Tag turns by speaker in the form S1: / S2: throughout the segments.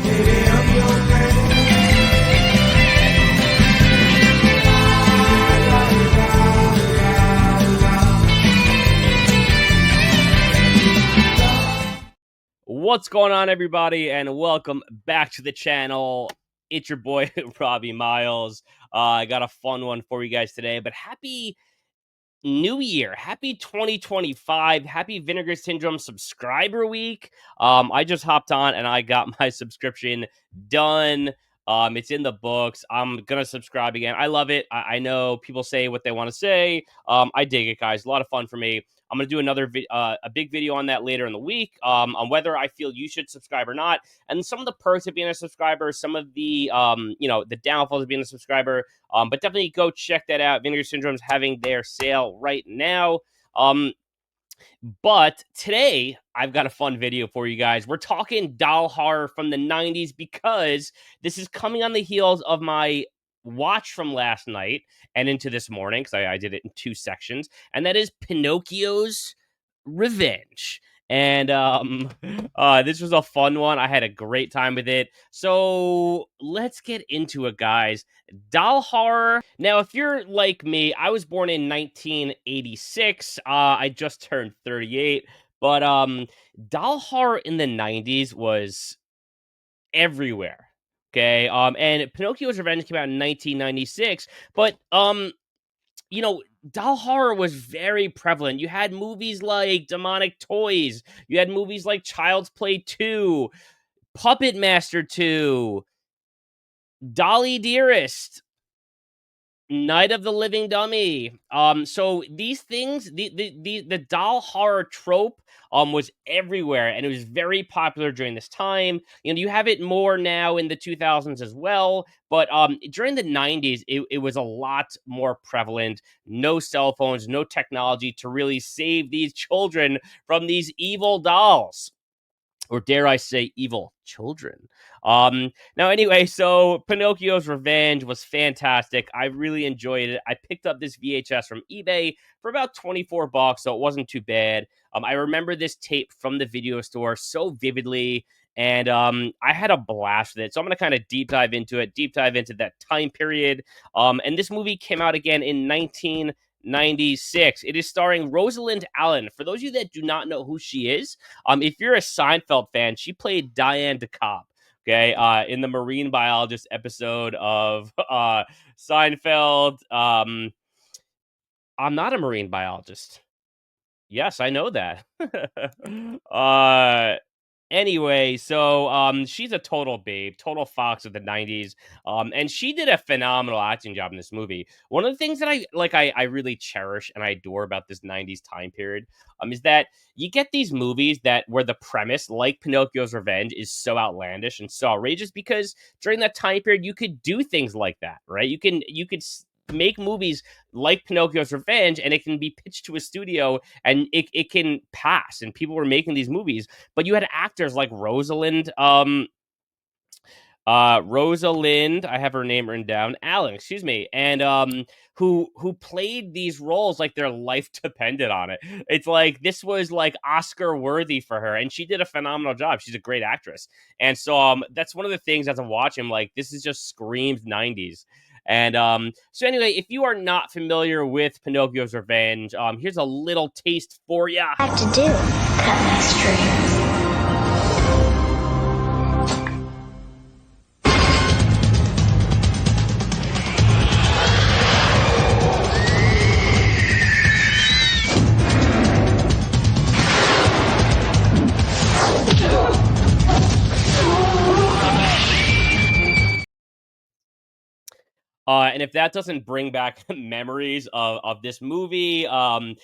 S1: Baby, I'm your man.
S2: What's going on, everybody, and welcome back to the channel. It's your boy, Robbie Miles. I got a fun one for you guys today, but happy New Year. Happy 2025. Happy Vinegar Syndrome subscriber week. I just hopped on and I got my subscription done. It's in the books. I'm gonna subscribe again. I love it. I know people say what they want to say. I dig it, guys. A lot of fun for me. I'm gonna do a big video on that later in the week, on whether I feel you should subscribe or not, and some of the perks of being a subscriber, some of the the downfalls of being a subscriber. But definitely go check that out. Vinegar Syndrome's having their sale right now. But today, I've got a fun video for you guys. We're talking doll horror from the 90s because this is coming on the heels of my watch from last night and into this morning, because I did it in two sections, and that is Pinocchio's Revenge. And this was a fun one. I had a great time with it. So let's get into it, guys. Doll horror. Now, if you're like me, I was born in 1986. I just turned 38. But doll horror in the 90s was everywhere. Okay. And Pinocchio's Revenge came out in 1996. But doll horror was very prevalent. You had movies like Demonic Toys. You had movies like Child's Play 2, Puppet Master 2, Dolly Dearest, Night of the Living Dummy. So these things, the doll horror trope, was everywhere, and it was very popular during this time. You have it more now in the 2000s as well, but during the 90s, it was a lot more prevalent. No cell phones, no technology to really save these children from these evil dolls, or dare I say, evil children. Now, anyway, so Pinocchio's Revenge was fantastic. I really enjoyed it. I picked up this VHS from eBay for about 24 bucks, so it wasn't too bad. I remember this tape from the video store so vividly, and I had a blast with it. So I'm going to kind of deep dive into that time period. And this movie came out again in 1996. It is starring Rosalind Allen. For those of you that do not know who she is, if you're a Seinfeld fan, she played Diane DeKalb. Okay, in the marine biologist episode of Seinfeld. I'm not a marine biologist. Yes, I know that. uh, Anyway, so she's a total babe, total fox of the 90s. And she did a phenomenal acting job in this movie. One of the things that I really cherish and I adore about this 90s time period is that you get these movies that where the premise, like Pinocchio's Revenge, is so outlandish and so outrageous, because during that time period you could do things like that, right? You could make movies like Pinocchio's Revenge, and it can be pitched to a studio and it can pass, and people were making these movies. But you had actors like Rosalind, Rosalind, I have her name written down, Allen, excuse me, and who played these roles like their life depended on it. It's like this was like Oscar worthy for her, and she did a phenomenal job. She's a great actress, and so that's one of the things as I'm watching, like, this is just screams 90s. And so anyway, if you are not familiar with Pinocchio's Revenge, here's a little taste for ya.
S3: I have to do cut my strings.
S2: And if that doesn't bring back memories of this movie, I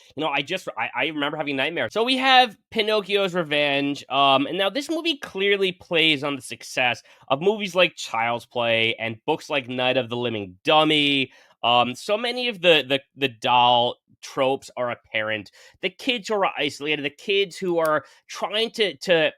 S2: remember having nightmares. So we have Pinocchio's Revenge, and now this movie clearly plays on the success of movies like Child's Play and books like Night of the Living Dummy. So many of the doll tropes are apparent. The kids who are isolated, the kids who are trying to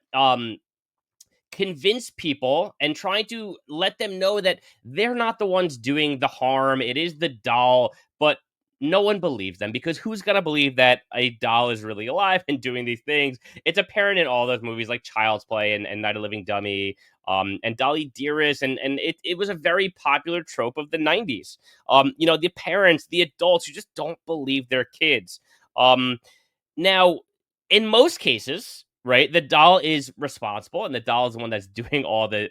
S2: convince people and trying to let them know that they're not the ones doing the harm. It is the doll, but no one believes them because who's gonna believe that a doll is really alive and doing these things? It's apparent in all those movies like Child's Play and Night of the Living Dummy, and Dolly Dearest, and it was a very popular trope of the 90s. The parents, the adults who just don't believe their kids. Now, in most cases, right, the doll is responsible and the doll is the one that's doing all the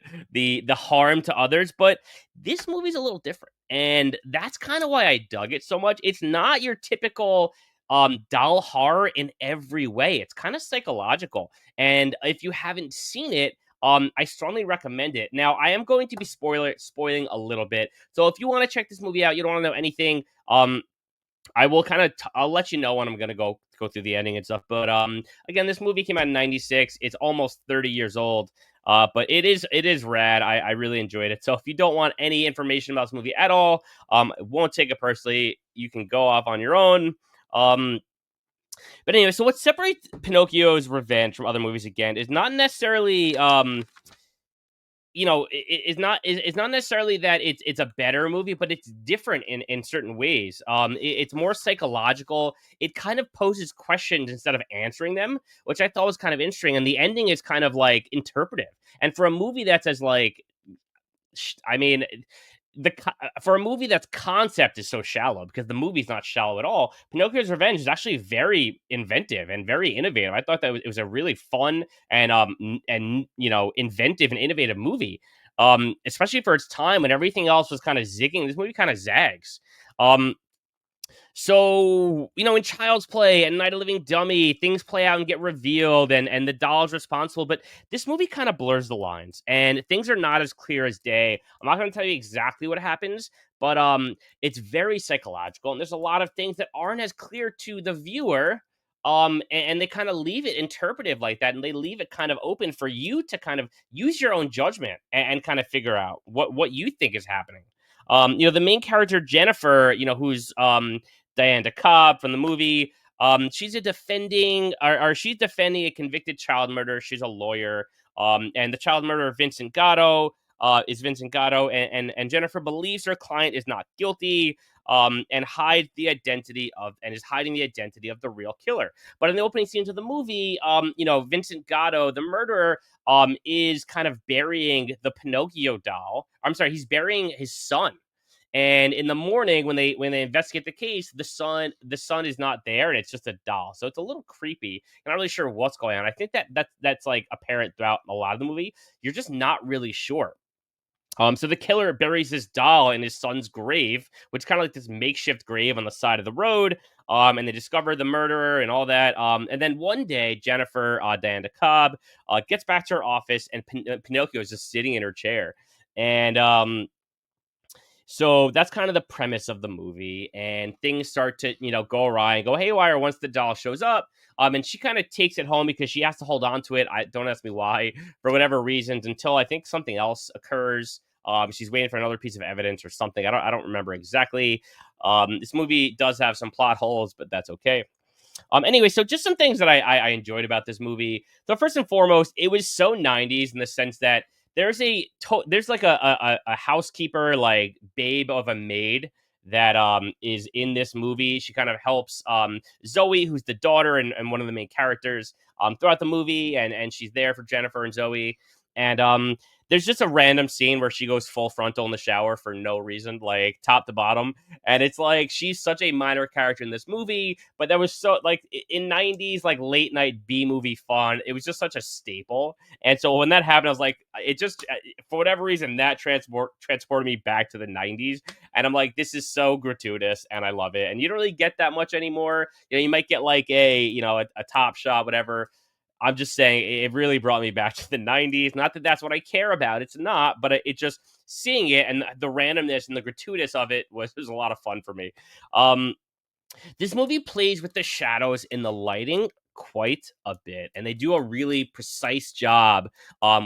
S2: harm to others, but this movie's a little different. And that's kind of why I dug it so much. It's not your typical doll horror in every way. It's kind of psychological. And if you haven't seen it, I strongly recommend it. Now, I am going to be spoiling a little bit. So if you want to check this movie out, you don't want to know anything, I will kind of I'll let you know when I'm gonna go through the ending and stuff. But again, this movie came out in '96. It's almost 30 years old. But it is rad. I really enjoyed it. So if you don't want any information about this movie at all, won't take it personally. You can go off on your own. Um, but anyway, so what separates Pinocchio's Revenge from other movies again is not necessarily it's not necessarily that it's a better movie, but it's different in certain ways. It's more psychological. It kind of poses questions instead of answering them, which I thought was kind of interesting. And the ending is kind of like interpretive. And for a movie that's as like, I mean, for a movie that's concept is so shallow because the movie's not shallow at all. Pinocchio's Revenge is actually very inventive and very innovative. I thought that it was a really fun and inventive and innovative movie. Especially for its time when everything else was kind of zigging. This movie kind of zags. So, in Child's Play and Night of Living Dummy, things play out and get revealed, and the doll's responsible. But this movie kind of blurs the lines, and things are not as clear as day. I'm not going to tell you exactly what happens, but it's very psychological, and there's a lot of things that aren't as clear to the viewer. And they kind of leave it interpretive like that, and they leave it kind of open for you to kind of use your own judgment and kind of figure out what you think is happening. The main character Jennifer, who's Diana Cobb from the movie. She's she's defending a convicted child murderer. She's a lawyer. And the child murderer Vincent Gatto is Vincent Gatto, and Jennifer believes her client is not guilty. And is hiding the identity of the real killer. But in the opening scenes of the movie, Vincent Gatto, the murderer, is kind of burying the Pinocchio doll. I'm sorry, he's burying his son. And in the morning, when they investigate the case, the son is not there, and it's just a doll. So it's a little creepy. I'm not really sure what's going on. I think that's like apparent throughout a lot of the movie. You're just not really sure. So the killer buries his doll in his son's grave, which is kind of like this makeshift grave on the side of the road. And they discover the murderer and all that. And then one day, Jennifer, Diana Cobb, gets back to her office, and Pinocchio is just sitting in her chair. And so that's kind of the premise of the movie, and things start to, go awry and go haywire once the doll shows up. And she kind of takes it home because she has to hold on to it. I don't ask me why, for whatever reasons, until I think something else occurs. She's waiting for another piece of evidence or something. I don't remember exactly. This movie does have some plot holes, but that's okay. Anyway, so just some things that I enjoyed about this movie. So first and foremost, it was so 90s in the sense that there's like a housekeeper, like babe of a maid that is in this movie. She kind of helps Zoe, who's the daughter and one of the main characters, throughout the movie, and she's there for Jennifer and Zoe. And there's just a random scene where she goes full frontal in the shower for no reason, like top to bottom. And it's like she's such a minor character in this movie, but that was so like in 90s, like late night B movie fun. It was just such a staple. And so when that happened, I was like, it just for whatever reason that transported me back to the 90s. And I'm like, this is so gratuitous, and I love it. And you don't really get that much anymore. You might get like a Top Shot, whatever. I'm just saying it really brought me back to the 90s. Not that that's what I care about. It's not, but it just seeing it and the randomness and the gratuitous of it was a lot of fun for me. This movie plays with the shadows and the lighting quite a bit, and they do a really precise job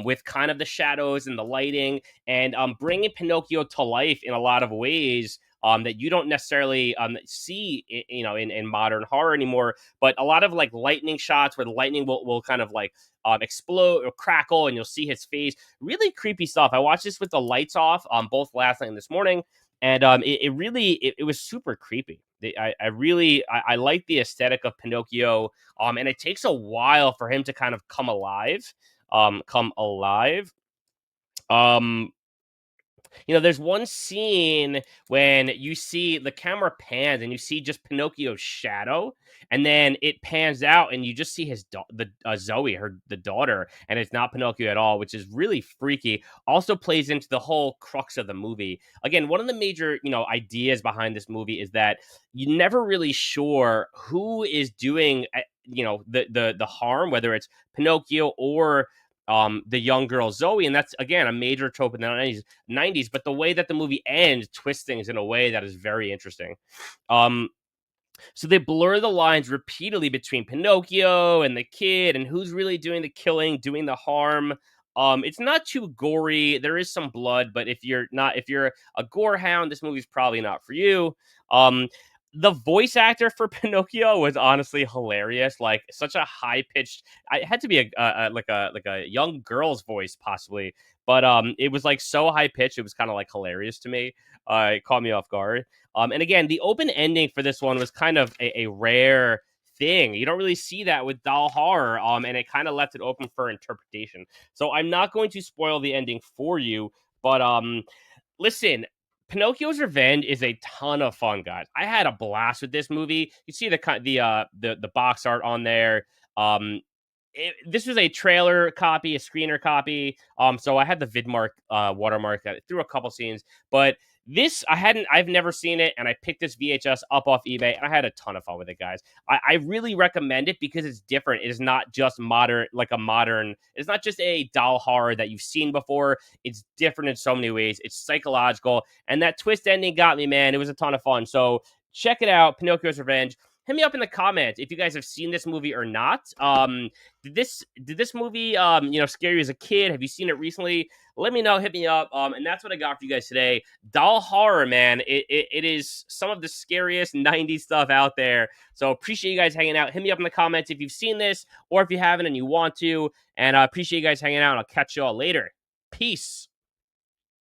S2: with kind of the shadows and the lighting, and bringing Pinocchio to life in a lot of ways that you don't necessarily see, in modern horror anymore. But a lot of like lightning shots where the lightning will kind of like explode or crackle, and you'll see his face. Really creepy stuff. I watched this with the lights off both last night and this morning. and it really it was super creepy. I really I like the aesthetic of Pinocchio, and it takes a while for him to kind of come alive, come alive. Um, there's one scene when you see the camera pans and you see just Pinocchio's shadow, and then it pans out and you just see Zoe, the daughter, and it's not Pinocchio at all, which is really freaky. Also plays into the whole crux of the movie. Again, one of the major ideas behind this movie is that you're never really sure who is doing the harm, whether it's Pinocchio or the young girl Zoe, and that's again a major trope in the 90s, but the way that the movie ends twists things in a way that is very interesting. So they blur the lines repeatedly between Pinocchio and the kid and who's really doing the killing, doing the harm. It's not too gory. There is some blood, but if you're a gore hound, this movie's probably not for you. The voice actor for Pinocchio was honestly hilarious. Like such a high pitched. It had to be a young girl's voice possibly, but it was like so high pitched. It was kind of like hilarious to me. It caught me off guard. And again, the open ending for this one was kind of a rare thing. You don't really see that with doll horror, and it kind of left it open for interpretation. So I'm not going to spoil the ending for you, but listen, Pinocchio's Revenge is a ton of fun, guys. I had a blast with this movie. You see the box art on there. This was a trailer copy, a screener copy. So I had the Vidmark watermark through a couple scenes, but I've never seen it, and I picked this VHS up off eBay, and I had a ton of fun with it, guys. I really recommend it because it's different. It is not just it's not just a doll horror that you've seen before. It's different in so many ways. It's psychological, and that twist ending got me, man. It was a ton of fun. So check it out, Pinocchio's Revenge. Hit me up in the comments if you guys have seen this movie or not. Did this movie scare you as a kid? Have you seen it recently? Let me know. Hit me up. And that's what I got for you guys today. Doll horror, man. It is some of the scariest 90s stuff out there. So appreciate you guys hanging out. Hit me up in the comments if you've seen this or if you haven't and you want to. And I appreciate you guys hanging out. I'll catch you all later. Peace.